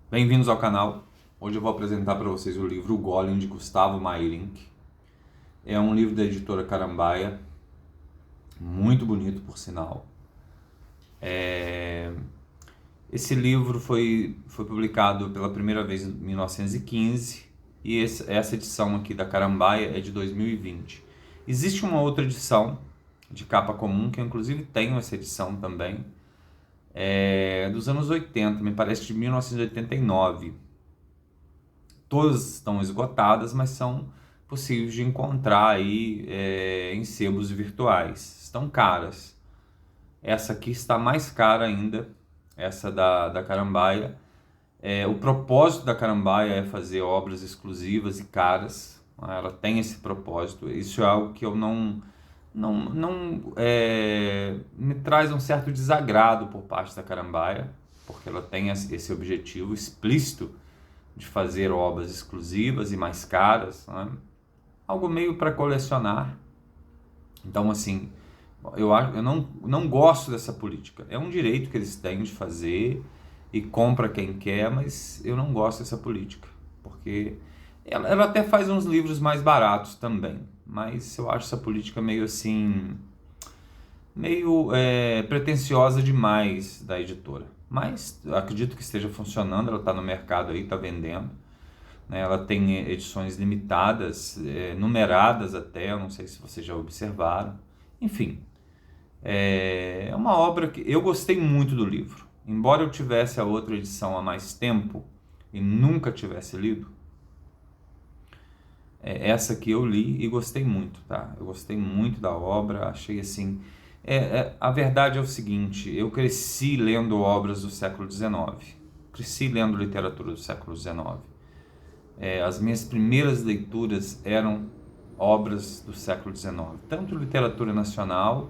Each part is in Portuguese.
Bem-vindos ao canal. Hoje eu vou apresentar para vocês o livro O Golem, de Gustavo Meyrink. É um livro da editora Carambaia, muito bonito, por sinal. Esse livro foi publicado pela primeira vez em 1915 e essa edição aqui da Carambaia é de 2020. Existe uma outra edição de capa comum, que eu inclusive tenho essa edição também, dos anos 80, me parece de 1989. Todas estão esgotadas, mas são possíveis de encontrar aí em sebos virtuais. Estão caras. Essa aqui está mais cara ainda, essa da Carambaia. O propósito da Carambaia é fazer obras exclusivas e caras. Ela tem esse propósito. Isso é algo que eu me traz um certo desagrado por parte da Carambaia, porque ela tem esse objetivo explícito de fazer obras exclusivas e mais caras, né? Algo meio para colecionar. Então, assim, eu não gosto dessa política. É um direito que eles têm de fazer e compra quem quer, mas eu não gosto dessa política, porque ela até faz uns livros mais baratos também, mas eu acho essa política meio assim, meio pretensiosa demais da editora. Mas acredito que esteja funcionando, ela está no mercado aí, está vendendo, né? Ela tem edições limitadas, numeradas até, eu não sei se vocês já observaram. Enfim, é uma obra que eu gostei muito do livro. Embora eu tivesse a outra edição há mais tempo e nunca tivesse lido, essa aqui eu li e gostei muito, tá? Eu gostei muito da obra, achei assim... a verdade é o seguinte, eu cresci lendo obras do século XIX, cresci lendo literatura do século XIX. As minhas primeiras leituras eram obras do século XIX, tanto literatura nacional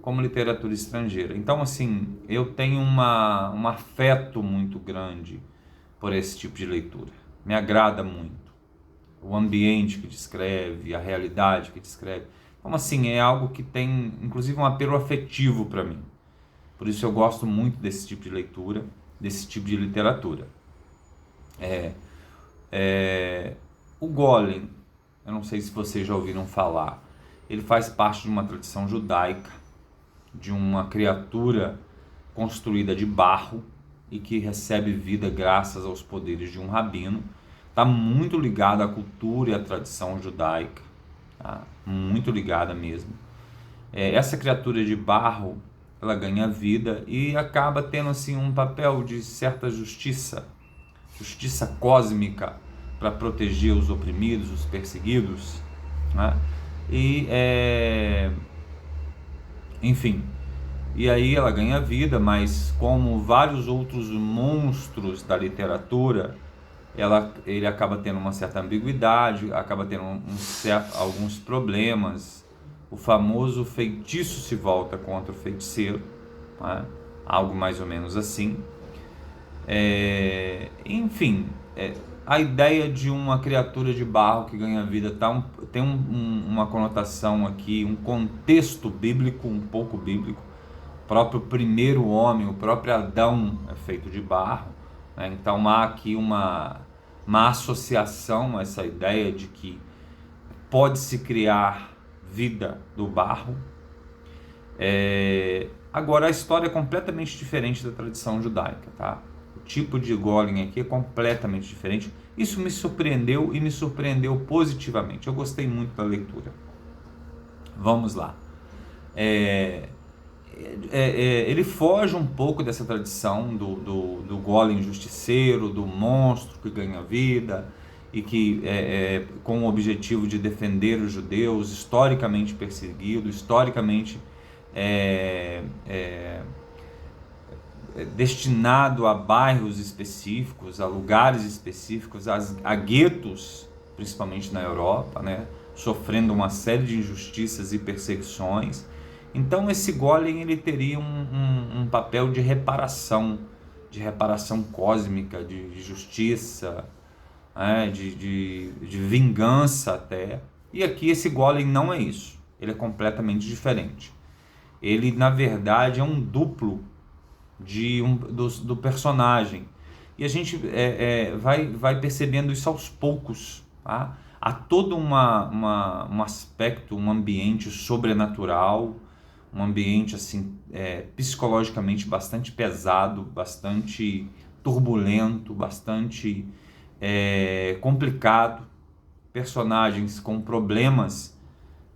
como literatura estrangeira. Então, assim, eu tenho um afeto muito grande por esse tipo de leitura. Me agrada muito o ambiente que descreve, a realidade que descreve. Então, assim, é algo que tem, inclusive, um apelo afetivo para mim. Por isso eu gosto muito desse tipo de leitura, desse tipo de literatura. O Golem, eu não sei se vocês já ouviram falar, ele faz parte de uma tradição judaica, de uma criatura construída de barro e que recebe vida graças aos poderes de um rabino. Está muito ligado à cultura e à tradição judaica, tá? Muito ligada mesmo. Essa criatura de barro, ela ganha vida e acaba tendo assim um papel de certa justiça cósmica para proteger os oprimidos, os perseguidos, né? E enfim, e aí ela ganha vida, mas como vários outros monstros da literatura, ele acaba tendo uma certa ambiguidade, acaba tendo alguns problemas. O famoso feitiço se volta contra o feiticeiro, né? Algo mais ou menos assim. Enfim, a ideia de uma criatura de barro que ganha vida tem uma conotação aqui, um contexto bíblico, um pouco bíblico. O próprio primeiro homem, o próprio Adão é feito de barro, né? Então há aqui uma associação a essa ideia de que pode-se criar vida do barro. Agora, a história é completamente diferente da tradição judaica, tá? O tipo de golem aqui é completamente diferente. Isso me surpreendeu e me surpreendeu positivamente. Eu gostei muito da leitura. Vamos lá. Ele foge um pouco dessa tradição do golem justiceiro, do monstro que ganha vida e que com o objetivo de defender os judeus historicamente perseguidos, historicamente destinado a bairros específicos, a lugares específicos, a guetos, principalmente na Europa, né, sofrendo uma série de injustiças e perseguições. Então esse golem ele teria um papel de reparação cósmica, de justiça, né, de vingança até. E aqui esse golem não é isso, ele é completamente diferente. Ele na verdade é um duplo do personagem. e a gente vai percebendo isso aos poucos, tá? Há todo um aspecto, um ambiente sobrenatural, um ambiente assim, psicologicamente bastante pesado, bastante turbulento, bastante complicado, personagens com problemas,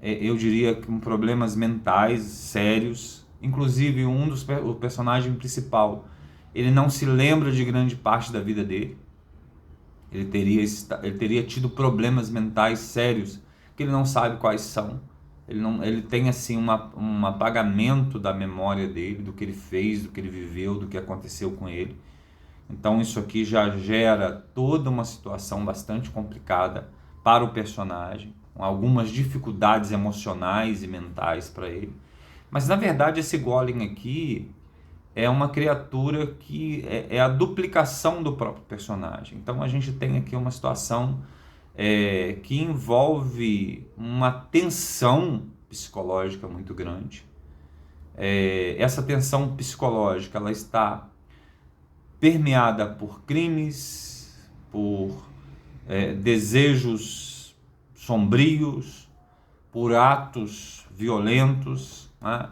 eu diria que com problemas mentais sérios, inclusive o personagem principal, ele não se lembra de grande parte da vida dele, ele teria tido problemas mentais sérios, que ele não sabe quais são, ele tem assim um apagamento da memória dele, do que ele fez, do que ele viveu, do que aconteceu com ele. Então isso aqui já gera toda uma situação bastante complicada para o personagem, com algumas dificuldades emocionais e mentais para ele. Mas na verdade esse Golem aqui é uma criatura que é a duplicação do próprio personagem. Então a gente tem aqui uma situação que envolve uma tensão psicológica muito grande. Essa tensão psicológica ela está permeada por crimes, por desejos sombrios, por atos violentos, né?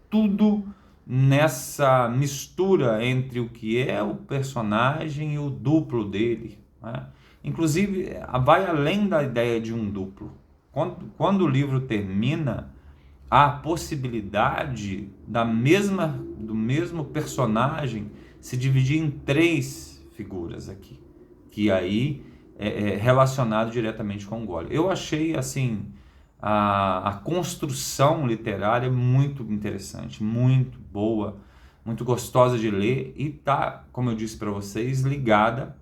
Tudo nessa mistura entre o que é o personagem e o duplo dele, né? Inclusive, vai além da ideia de um duplo. Quando o livro termina, há a possibilidade do mesmo personagem se dividir em 3 figuras aqui, que aí é relacionado diretamente com o Golem. Eu achei assim a construção literária muito interessante, muito boa, muito gostosa de ler e tá, como eu disse para vocês, ligada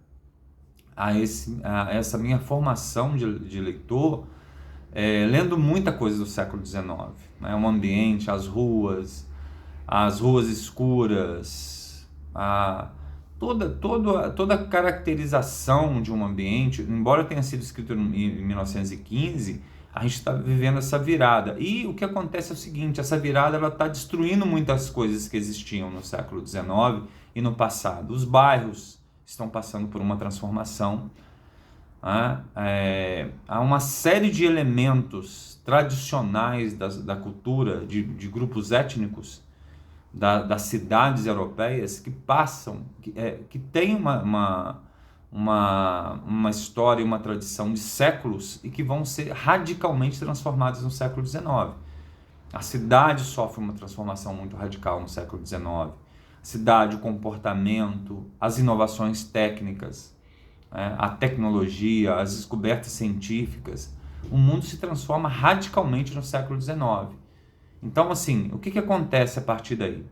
a essa minha formação de leitor, lendo muita coisa do século XIX, né? O ambiente, as ruas escuras, toda a caracterização de um ambiente, embora tenha sido escrito em 1915, a gente está vivendo essa virada. E o que acontece é o seguinte, essa virada está destruindo muitas coisas que existiam no século XIX e no passado. Os bairros estão passando por uma transformação. Há uma série de elementos tradicionais da cultura, de grupos étnicos, das cidades europeias que passam, que tem uma história e uma tradição de séculos e que vão ser radicalmente transformadas no século XIX. A cidade sofre uma transformação muito radical no século XIX. A cidade, o comportamento, as inovações técnicas, a tecnologia, as descobertas científicas, o mundo se transforma radicalmente no século XIX. Então, assim, o que acontece a partir daí?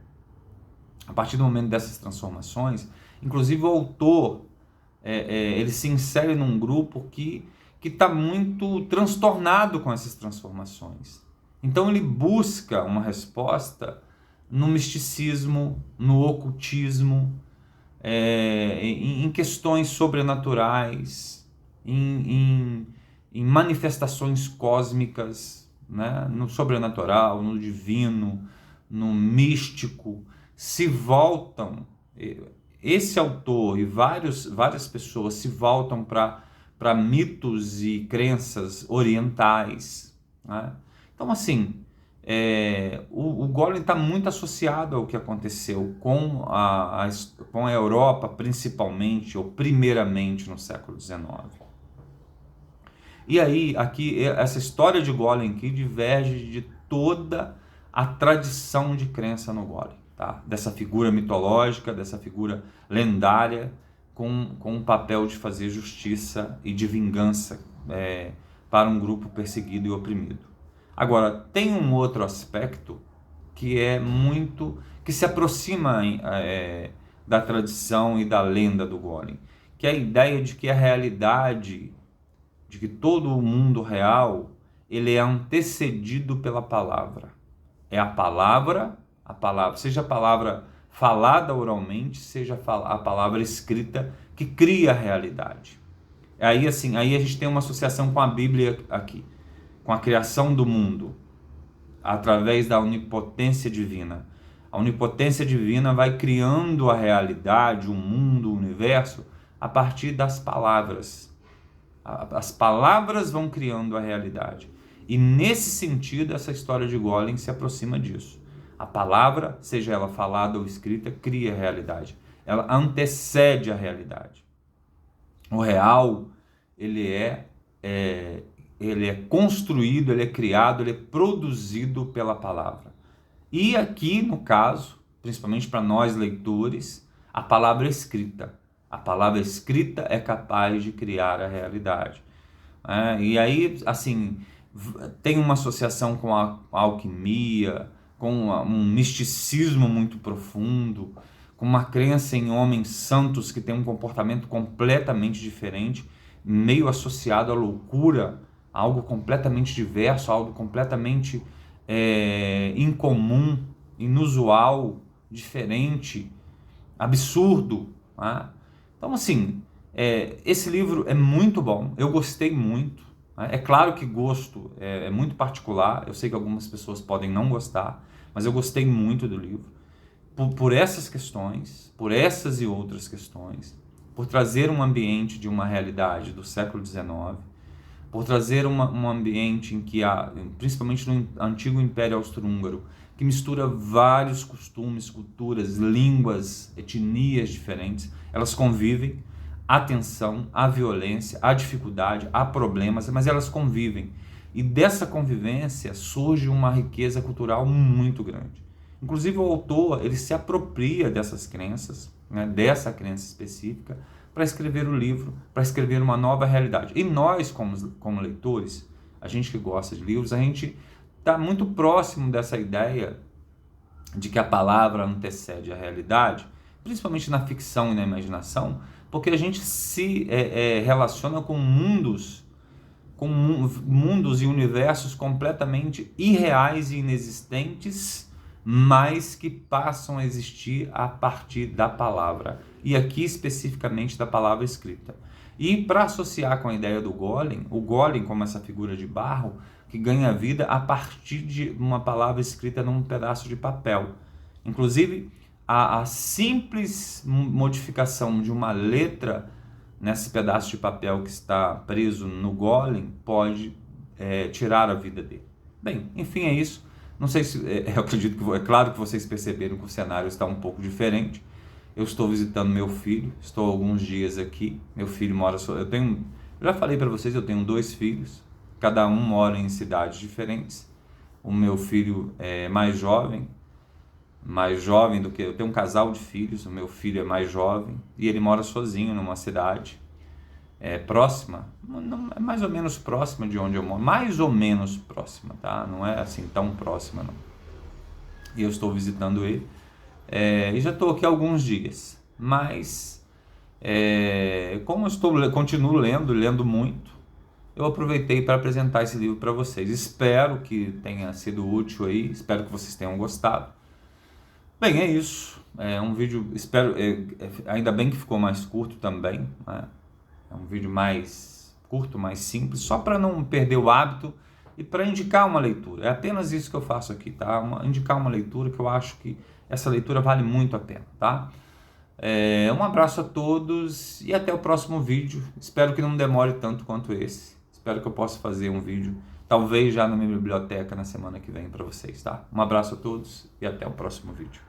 A partir do momento dessas transformações, inclusive o autor, ele se insere num grupo que está muito transtornado com essas transformações. Então ele busca uma resposta no misticismo, no ocultismo, em questões sobrenaturais, em manifestações cósmicas, né? No sobrenatural, no divino, no místico, se voltam, esse autor e várias pessoas se voltam para mitos e crenças orientais, né? Então, assim, o Golem está muito associado ao que aconteceu com a Europa, principalmente, ou primeiramente no século XIX. E aí, aqui, essa história de Golem aqui diverge de toda a tradição de crença no Golem, tá? Dessa figura mitológica, dessa figura lendária, com o papel de fazer justiça e de vingança para um grupo perseguido e oprimido. Agora, tem um outro aspecto que que se aproxima da tradição e da lenda do Golem, que é a ideia de que a realidade, de que todo o mundo real, ele é antecedido pela palavra. É a palavra, seja a palavra falada oralmente, seja a palavra escrita, que cria a realidade. Aí a gente tem uma associação com a Bíblia aqui, com a criação do mundo, através da onipotência divina. A onipotência divina vai criando a realidade, o mundo, o universo, a partir das palavras. As palavras vão criando a realidade. E nesse sentido, essa história de Golem se aproxima disso. A palavra, seja ela falada ou escrita, cria a realidade. Ela antecede a realidade. O real, ele é construído, ele é criado, ele é produzido pela palavra. E aqui, no caso, principalmente para nós leitores, a palavra escrita. A palavra escrita é capaz de criar a realidade. E aí, assim, tem uma associação com a alquimia, com um misticismo muito profundo, com uma crença em homens santos que têm um comportamento completamente diferente, meio associado à loucura, algo completamente diverso, algo completamente incomum, inusual, diferente, absurdo. Né? Então, assim, esse livro é muito bom, eu gostei muito. É claro que gosto é muito particular, eu sei que algumas pessoas podem não gostar, mas eu gostei muito do livro, por essas questões, por essas e outras questões, por trazer um ambiente de uma realidade do século XIX, por trazer um ambiente em que principalmente no antigo Império Austro-Húngaro, que mistura vários costumes, culturas, línguas, etnias diferentes, elas convivem, há tensão, há violência, há dificuldade, há problemas, mas elas convivem. E dessa convivência surge uma riqueza cultural muito grande. Inclusive o autor, ele se apropria dessas crenças, né, dessa crença específica, para escrever o livro, para escrever uma nova realidade. E nós, como leitores, a gente que gosta de livros, a gente está muito próximo dessa ideia de que a palavra antecede a realidade, principalmente na ficção e na imaginação, porque a gente se relaciona com mundos e universos completamente irreais e inexistentes, mas que passam a existir a partir da palavra, e aqui especificamente da palavra escrita. E para associar com a ideia do golem, o golem como essa figura de barro que ganha vida a partir de uma palavra escrita num pedaço de papel. Inclusive, a simples modificação de uma letra nesse pedaço de papel que está preso no golem pode tirar a vida dele. Bem, enfim, é isso. Não sei se, eu acredito que, é claro que vocês perceberam que o cenário está um pouco diferente. Eu estou visitando meu filho, estou alguns dias aqui. Meu filho mora, eu já falei para vocês, eu tenho 2 filhos, cada um mora em cidades diferentes. O meu filho é mais jovem do que eu tenho um casal de filhos. O meu filho é mais jovem e ele mora sozinho numa cidade próxima, não, é mais ou menos próxima de onde eu moro, mais ou menos próxima, tá? Não é assim tão próxima, não. E eu estou visitando ele, e já estou aqui há alguns dias, mas como eu continuo lendo muito, eu aproveitei para apresentar esse livro para vocês. Espero que tenha sido útil aí, espero que vocês tenham gostado. Bem, é isso. É um vídeo, espero, ainda bem que ficou mais curto também, né? É um vídeo mais curto, mais simples, só para não perder o hábito e para indicar uma leitura. É apenas isso que eu faço aqui, tá? Indicar uma leitura que eu acho que essa leitura vale muito a pena, tá? Um abraço a todos e até o próximo vídeo. Espero que não demore tanto quanto esse. Espero que eu possa fazer um vídeo, talvez já na minha biblioteca na semana que vem para vocês, tá? Um abraço a todos e até o próximo vídeo.